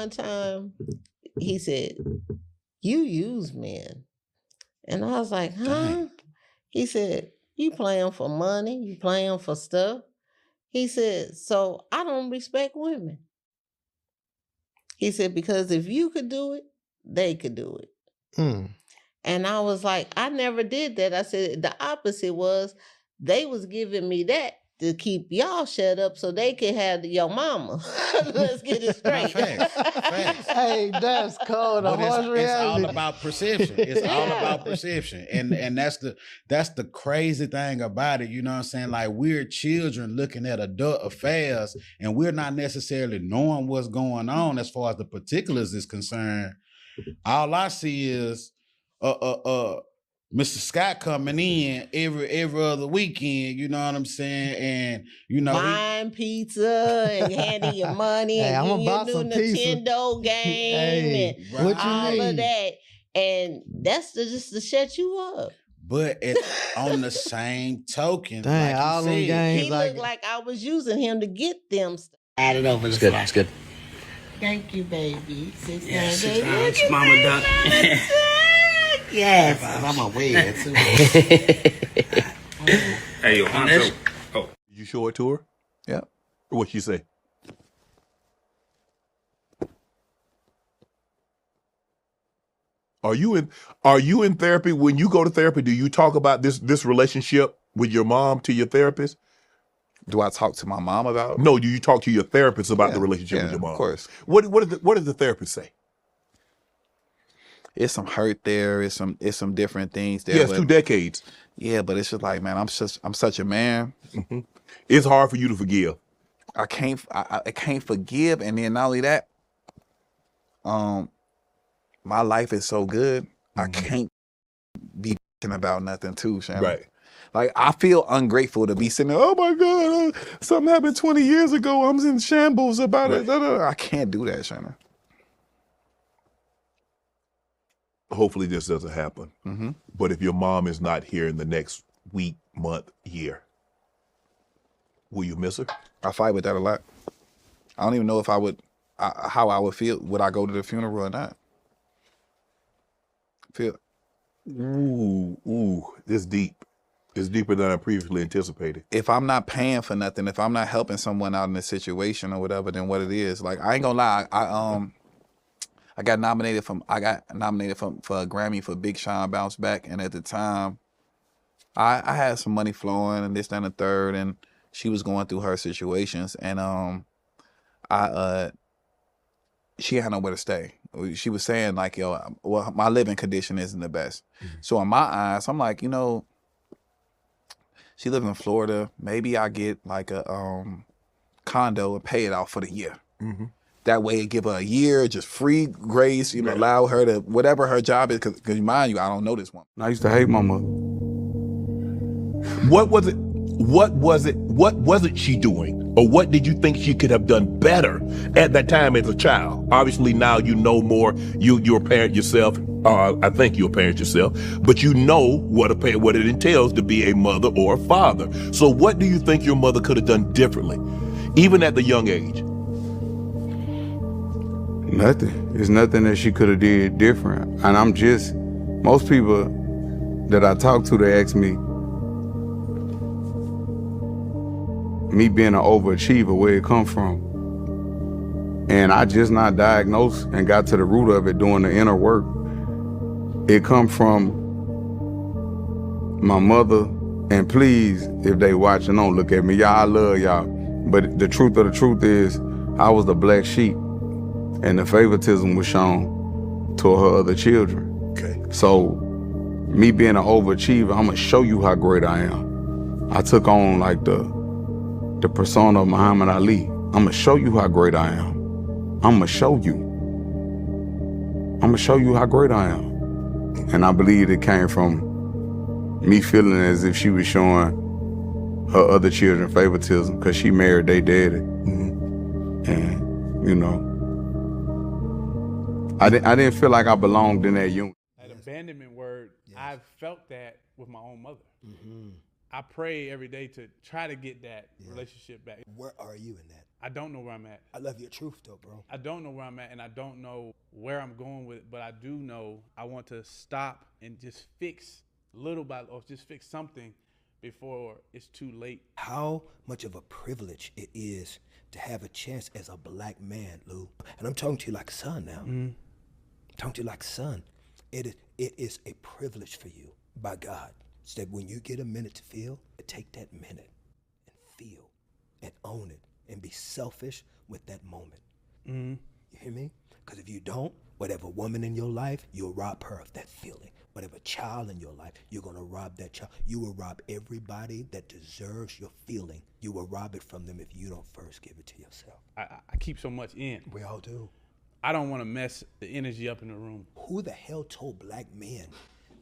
one time, he said, "You use men." And I was like, "Huh?" Dang. He said, "You play them for money. You play them for stuff." He said, "So I don't respect women." He said, "Because if you could do it, they could do it." And I was like, I never did that. I said the opposite was they was giving me that to keep y'all shut up so they could have your mama. Let's get it straight. Facts. Hey, that's cold. But it's all about perception. It's all about perception. And that's the crazy thing about it. You know what I'm saying? Like, we're children looking at adult affairs and we're not necessarily knowing what's going on as far as the particulars is concerned. All I see is Mr. Scott coming in every other weekend, you know what I'm saying? And buying pizza and handing you money and getting your new Nintendo game and all of that. And that's just to shut you up. But on the same token, dang, like all them games, he looked like I was using him to get them stuff. Add it over. It's good. It's good. Thank you, baby. 6 Yes, baby. Mama Duck. Yes. I'm aware too. Hey, yo, Honcho. Oh. You show it to her? Yeah. What she say? Are you in therapy? When you go to therapy, do you talk about this relationship with your mom to your therapist? Do I talk to my mom about it? No, do you talk to your therapist about the relationship with your mom? Of course. What does the therapist say? It's some hurt there. It's some different things there. Yes, 2 decades. Yeah, but it's just like, man, I'm such a man. Mm-hmm. It's hard for you to forgive. I can't forgive, and then not only that, my life is so good. I can't be thinking about nothing too, Shannon. Right. Like, I feel ungrateful to be sitting there, oh my God, something happened 20 years ago. I'm in shambles about it. I can't do that, Shannon. Hopefully this doesn't happen. Mm-hmm. But if your mom is not here in the next week, month, year, will you miss her? I fight with that a lot. I don't even know if I would, how I would feel. Would I go to the funeral or not? Ooh, it's deep. It's deeper than I previously anticipated. If I'm not paying for nothing, if I'm not helping someone out in a situation or whatever, then what it is. Like, I ain't gonna lie, I got nominated for a Grammy for Big Sean Bounce Back, and at the time, I had some money flowing and this, that, and the third, and she was going through her situations, and she had nowhere to stay. She was saying like, yo, well, my living condition isn't the best. Mm-hmm. So in my eyes, I'm like, she lives in Florida. Maybe I get like a condo and pay it out for the year. Mm-hmm. That way, give her a year, just free grace, allow her to, whatever her job is, because mind you, I don't know this woman. I used to hate my mother. What wasn't she doing? Or what did you think she could have done better at that time as a child? Obviously now you know more, you're a parent yourself, I think you're a parent yourself, but you know what it entails to be a mother or a father. So what do you think your mother could have done differently, even at the young age? Nothing. There's nothing that she could have did different. And most people that I talk to, they ask me being an overachiever, where it come from. And I just not diagnosed and got to the root of it doing the inner work. It come from my mother, and please, if they watching, don't look at me. Y'all, I love y'all. But the truth of the truth is, I was the black sheep, and the favoritism was shown to her other children. Okay. So, me being an overachiever, I'm gonna show you how great I am. I took on like the persona of Muhammad Ali. I'm gonna show you how great I am. I'm gonna show you how great I am. And I believe it came from me feeling as if she was showing her other children favoritism because she married their daddy. Mm-hmm. And, I didn't feel like I belonged in that unit. That abandonment word, I've felt that with my own mother. Mm-hmm. I pray every day to try to get that relationship back. Where are you in that? I don't know where I'm at. I love your truth though, bro. I don't know where I'm at, and I don't know where I'm going with it, but I do know I want to stop and just fix little by little, or just fix something before it's too late. How much of a privilege it is to have a chance as a black man, Lou. And I'm talking to you like a son now. I'm talking to you like a son. It is a privilege for you by God. So that when you get a minute to feel, take that minute and feel and own it and be selfish with that moment. You hear me? Because if you don't, whatever woman in your life, you'll rob her of that feeling. Whatever child in your life, you're gonna rob that child. You will rob everybody that deserves your feeling. You will rob it from them if you don't first give it to yourself. I keep so much in. We all do. I don't want to mess the energy up in the room. Who the hell told black men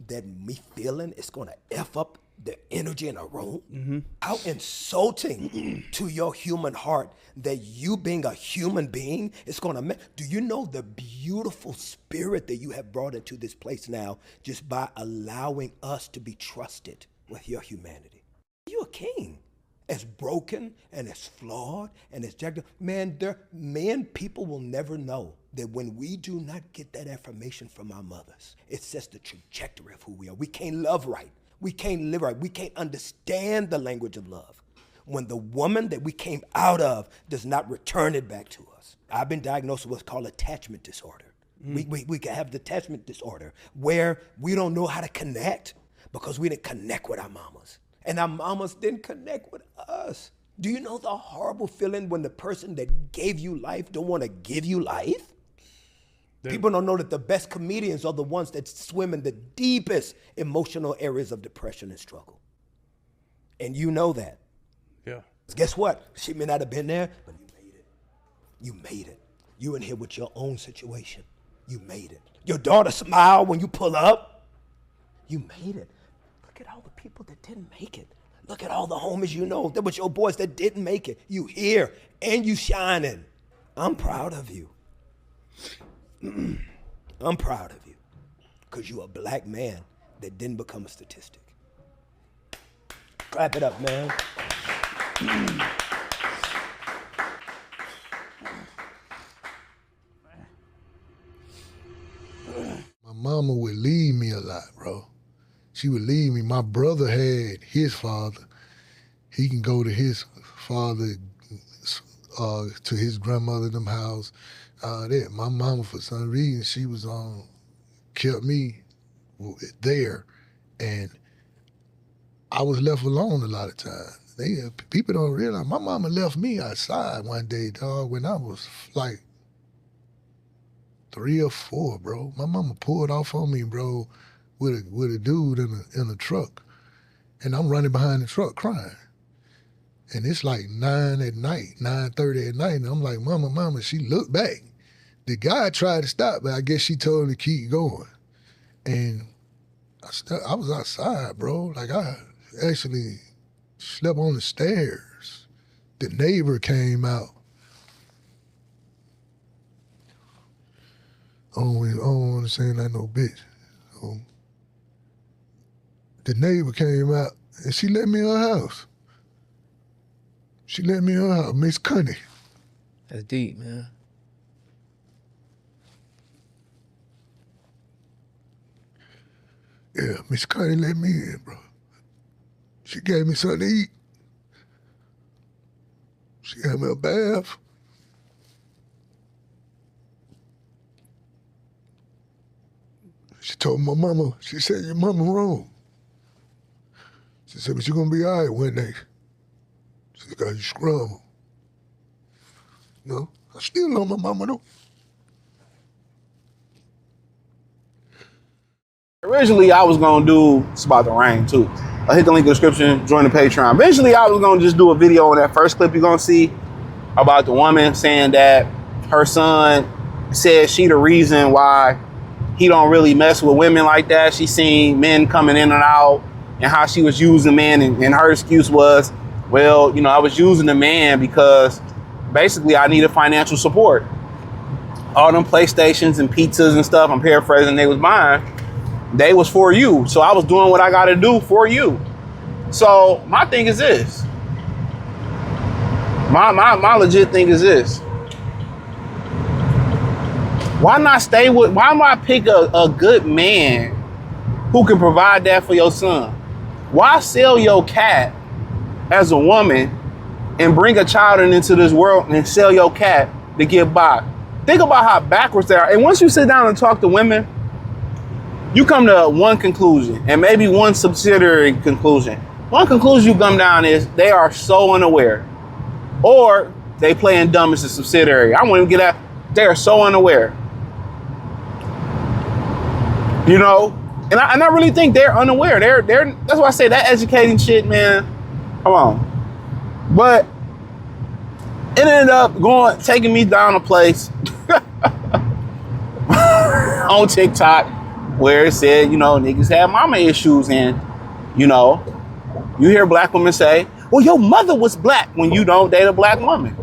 that me feeling is gonna F up the energy in a room? How insulting to your human heart that you being a human being is gonna do you know the beautiful spirit that you have brought into this place now just by allowing us to be trusted with your humanity? You're a king. As broken and as flawed and as jacked up, man, people will never know that when we do not get that affirmation from our mothers, it sets the trajectory of who we are. We can't love right. We can't live right. We can't understand the language of love when the woman that we came out of does not return it back to us. I've been diagnosed with what's called attachment disorder. We can have the attachment disorder where we don't know how to connect because we didn't connect with our mamas. And our mamas didn't connect with us. Do you know the horrible feeling when the person that gave you life don't want to give you life? People don't know that the best comedians are the ones that swim in the deepest emotional areas of depression and struggle. And you know that. Yeah. Guess what? She may not have been there, but you made it. You made it. You in here with your own situation. You made it. Your daughter smiled when you pull up. You made it. Look at all the people that didn't make it. Look at all the homies you know. That was your boys that didn't make it. You here and you shining. I'm proud of you. I'm proud of you. Because you're a black man that didn't become a statistic. Clap it up, man. My mama would leave me a lot, bro. She would leave me. My brother had his father. He can go to his father, to his grandmother, them house. My mama, for some reason, she was kept me there, and I was left alone a lot of times. People don't realize my mama left me outside one day, dog, when I was like 3 or 4, bro. My mama pulled off on me, bro, with a dude in a truck, and I'm running behind the truck crying. And it's like 9:30 at night, and I'm like, mama, she looked back. The guy tried to stop, but I guess she told him to keep going. And I was outside, bro. Like, I actually slept on the stairs. The neighbor came out. I don't want to say like no bitch. So, the neighbor came out, and she let me in her house. She let me in her house, Miss Cunny. That's deep, man. Yeah, Miss Cunny let me in, bro. She gave me something to eat. She gave me a bath. She told my mama, she said, your mama wrong. She said, but you're gonna be all right one day. She said, cause you strong. No, I still love my mama though. Originally, I was gonna do, it's about to rain too. I hit the link in the description, join the Patreon. Eventually, I was gonna just do a video on that first clip you're gonna see about the woman saying that her son said she the reason why he don't really mess with women like that. She seen men coming in and out and how she was using men, and her excuse was, well, you know, I was using the man because basically I needed financial support. All them PlayStations and pizzas and stuff, I'm paraphrasing, they was mine. They was for you. So I was doing what I got to do for you. So my thing is this. My legit thing is this. Why not pick a good man who can provide that for your son? Why sell your cat as a woman and bring a child into this world and sell your cat to get by? Think about how backwards they are. And once you sit down and talk to women, you come to one conclusion and maybe one subsidiary conclusion. One conclusion you come down is they are so unaware, or they playing dumb as a subsidiary. I won't even get that. They are so unaware. You know, and I really think they're unaware. That's why I say that educating shit, man. Come on. But it ended up taking me down a place on TikTok where it said, you know, niggas have mama issues, and, you know, you hear black women say, well, your mother was black when you don't date a black woman.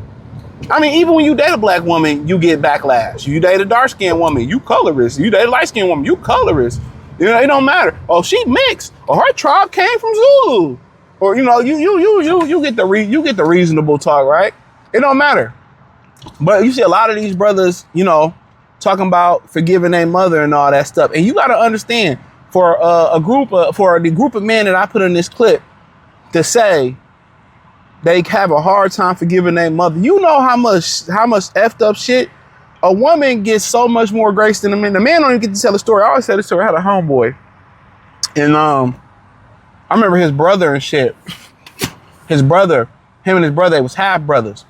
I mean, even when you date a black woman, you get backlash. You date a dark-skinned woman, you colorist. You date a light-skinned woman, you colorist. You know, it don't matter. Oh, she mixed, or her tribe came from Zulu, or you know, you get the reasonable talk, right? It don't matter. But you see a lot of these brothers, you know, talking about forgiving their mother and all that stuff. And you got to understand, for the group of men that I put in this clip to say they have a hard time forgiving their mother, you know how much effed up shit a woman gets so much more grace than a man. The man don't even get to tell the story. I always tell the story. I had a homeboy, and I remember his brother and shit. Him and his brother, they was half brothers,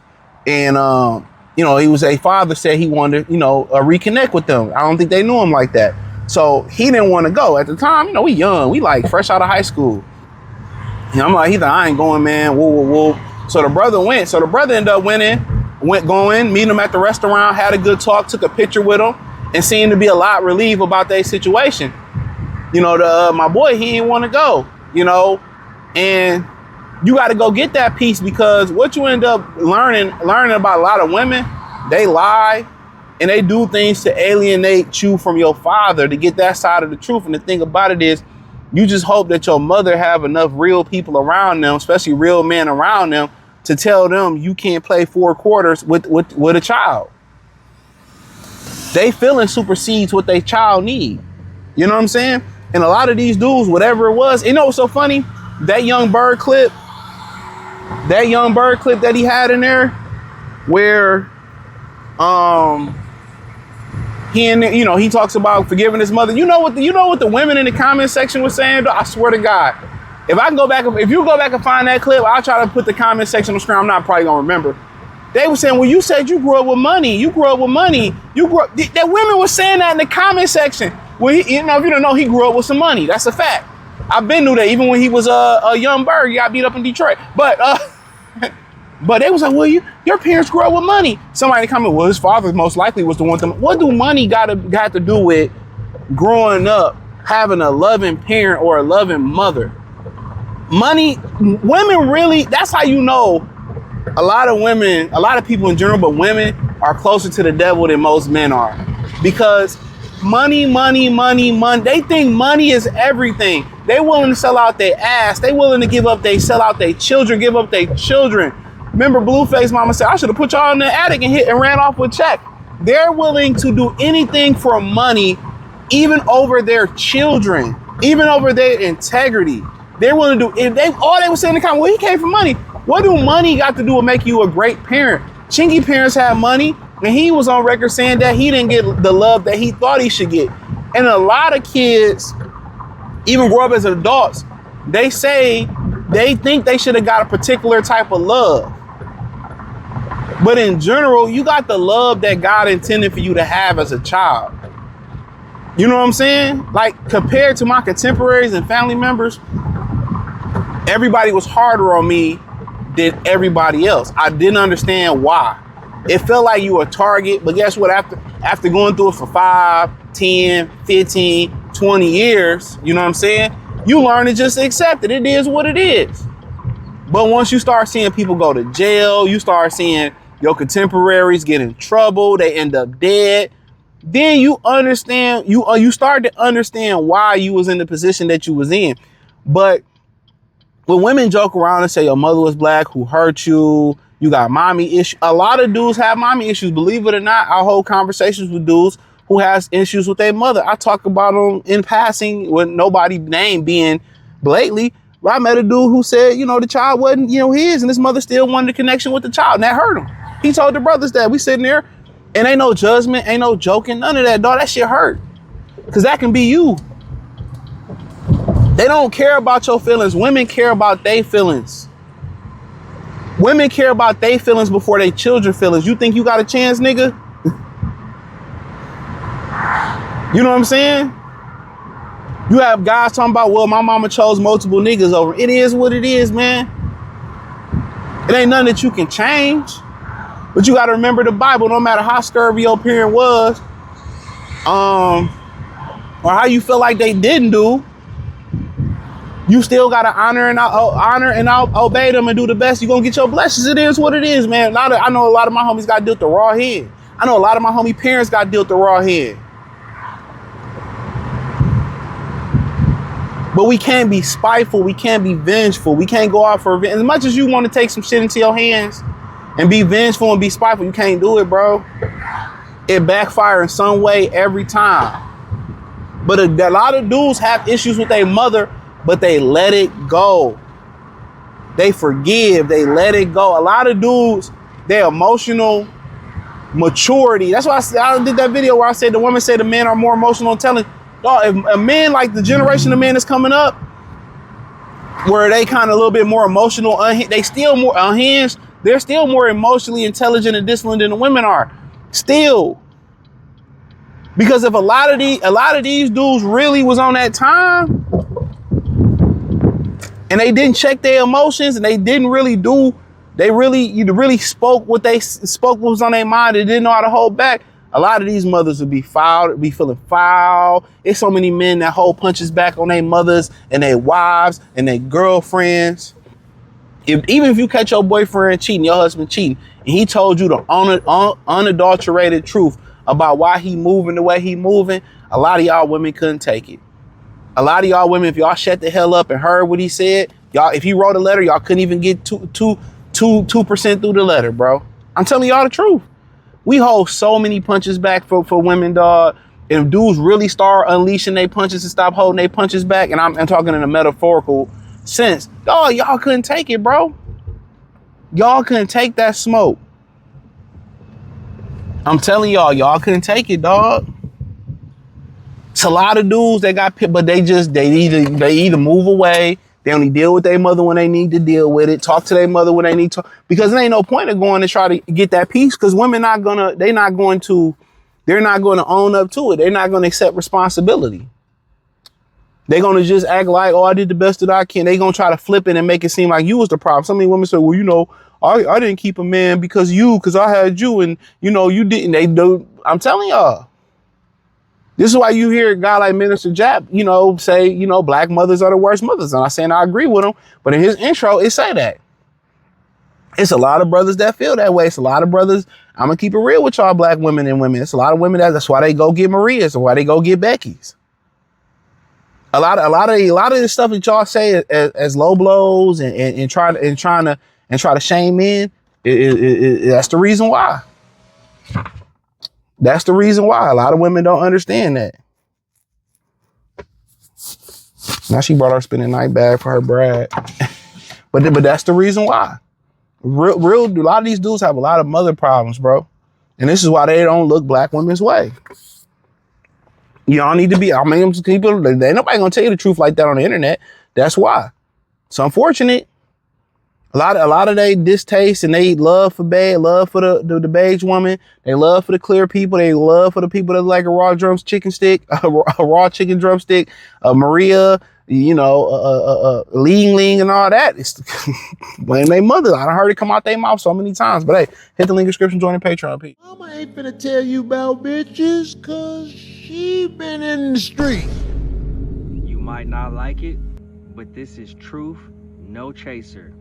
and you know, a father said he wanted to, you know, reconnect with them. I don't think they knew him like that, so he didn't want to go at the time. You know, we young, we like fresh out of high school. And I'm like, I ain't going, man. Whoa, whoa, whoa. So the brother went. So the brother ended up going, meeting him at the restaurant, had a good talk, took a picture with him, and seemed to be a lot relieved about their situation. You know, my boy, he didn't want to go, you know, and you got to go get that piece, because what you end up learning about a lot of women, they lie and they do things to alienate you from your father to get that side of the truth. And the thing about it is, you just hope that your mother have enough real people around them, especially real men around them, to tell them you can't play 4 quarters with a child. They feeling supersedes what their child need. You know what I'm saying? And a lot of these dudes, whatever it was, you know what's so funny? That Young Bird clip that he had in there, where he talks about forgiving his mother. You know what the women in the comment section was saying? I swear to God, if you go back and find that clip, I'll try to put the comment section on the screen. I'm not probably gonna remember. They were saying, well, you said you grew up with money. That women were saying that in the comment section. Well, if you don't know, he grew up with some money. That's a fact. I've been knew that even when he was a young bird, he got beat up in Detroit. But they was like, well, your parents grew up with money. Somebody in the comment, well, his father most likely was the one. What do money got to do with growing up, having a loving parent or a loving mother? Money, women really, that's how you know a lot of people in general, but women are closer to the devil than most men are. Because money, they think money is everything. They willing to sell out their ass. They willing to sell out their children, give up their children. Remember Blueface mama said, I should have put y'all in the attic and ran off with check. They're willing to do anything for money, even over their children, even over their integrity. They're willing to do, they were saying in the comment, well, he came from money. What do money got to do with making you a great parent? Chingy parents had money, and he was on record saying that he didn't get the love that he thought he should get. And a lot of kids, even grow up as adults, they say they think they should have got a particular type of love. But in general, you got the love that God intended for you to have as a child. You know what I'm saying? Like, compared to my contemporaries and family members, everybody was harder on me than everybody else. I didn't understand why. It felt like you were a target, but guess what? After going through it for 5, 10, 15, 20 years, you know what I'm saying? You learn to just accept it. It is what it is. But once you start seeing people go to jail, you start seeing your contemporaries get in trouble, they end up dead, then you understand, you start to understand why you was in the position that you was in. But when women joke around and say your mother was black, who hurt you, you got mommy issues. A lot of dudes have mommy issues. Believe it or not, I hold conversations with dudes who has issues with their mother. I talk about them in passing with nobody name being blatantly. But I met a dude who said, you know, the child wasn't, you know, his, and his mother still wanted a connection with the child, and that hurt him. He told the brothers that. We sitting there, and ain't no judgment, ain't no joking, none of that, dog. That shit hurt. Because that can be you. They don't care about your feelings. Women care about their feelings. Women care about their feelings before their children's feelings. You think you got a chance, nigga? You know what I'm saying? You have guys talking about, well, my mama chose multiple niggas over. It is what it is, man. It ain't nothing that you can change. But you gotta remember the Bible, no matter how scurvy your parent was, or how you feel like they didn't do, you still gotta honor and obey them and do the best. You're gonna get your blessings. It is what it is, man. I know a lot of my homies got dealt the raw head. I know a lot of my homie parents got dealt the raw head. But we can't be spiteful. We can't be vengeful. We can't go out for revenge. As much as you want to take some shit into your hands and be vengeful and be spiteful, you can't do it, bro. It backfires in some way every time. But a lot of dudes have issues with their mother, but they let it go. They forgive. They let it go. A lot of dudes, their emotional maturity. That's why I did that video where I said the women say the men are more emotional intelligent. If a man like the generation of men that's coming up, where they kind of a little bit more emotional, they still more unhinged. They're still more emotionally intelligent and disciplined than the women are. Still. Because if a lot of these dudes really was on that time and they didn't check their emotions and they didn't really do, they really spoke what was on their mind. They didn't know how to hold back. A lot of these mothers would be feeling foul. There's so many men that hold punches back on their mothers and their wives and their girlfriends. Even if you catch your boyfriend cheating, your husband cheating, and he told you the unadulterated truth about why he moving the way he moving, a lot of y'all women couldn't take it. A lot of y'all women, if y'all shut the hell up and heard what he said, y'all, if he wrote a letter, y'all couldn't even get 2% through the letter, bro. I'm telling y'all the truth. We hold so many punches back for women, dog. And if dudes really start unleashing their punches and stop holding their punches back, and I'm talking in a metaphorical sense, dog, y'all couldn't take it, bro. Y'all couldn't take that smoke. I'm telling y'all couldn't take it, dog. It's a lot of dudes that got pit, but they either move away. They only deal with their mother when they need to deal with it. Talk to their mother when they need to. Because there ain't no point of going to try to get that peace. Because women they're not going to own up to it. They're not going to accept responsibility. They're going to just act like, oh, I did the best that I can. They're going to try to flip it and make it seem like you was the problem. So many women say, well, you know, I didn't keep a man because I had you and, you know, you didn't. They do. I'm telling y'all. This is why you hear a guy like Minister Jap, you know, say, you know, black mothers are the worst mothers. And I'm saying I agree with him. But in his intro, it say that. It's a lot of brothers that feel that way. It's a lot of brothers. I'm going to keep it real with y'all black women and women. It's a lot of women that's why they go get Maria's or why they go get Becky's. A lot of the stuff that y'all say as low blows and try to shame men, that's the reason why. That's the reason why a lot of women don't understand that. Now she brought her spending night bag for her bride. but that's the reason why. A lot of these dudes have a lot of mother problems, bro. And this is why they don't look black women's way. Y'all need to be, people, ain't nobody gonna tell you the truth like that on the internet. That's why. It's unfortunate. A lot of they distaste and they love for the beige woman. They love for the clear people. They love for the people that like a raw chicken drumstick, Maria, you know, Ling and all that. It's blame their mother. I done heard it come out their mouth so many times. But hey, hit the link in the description, join the Patreon, Pete. Mama ain't finna tell you about bitches, cause she been in the street. You might not like it, but this is truth, no chaser.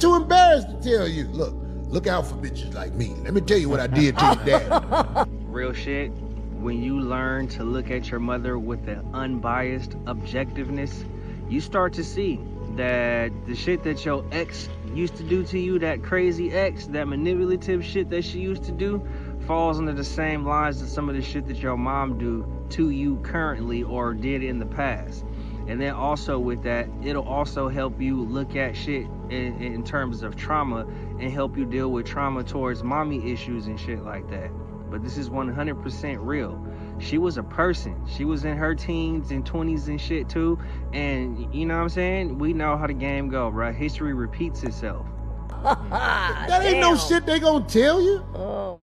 Too embarrassed to tell you. Look out for bitches like me. Let me tell you what I did to your dad. Real shit, when you learn to look at your mother with an unbiased objectiveness, you start to see that the shit that your ex used to do to you, that crazy ex, that manipulative shit that she used to do, falls under the same lines as some of the shit that your mom do to you currently or did in the past. And then also with that, it'll also help you look at shit in terms of trauma and help you deal with trauma towards mommy issues and shit like that. But this is 100% real. She was a person. She was in her teens and 20s and shit too. And you know what I'm saying? We know how the game go, right? History repeats itself. That ain't no shit they gonna tell you. Oh.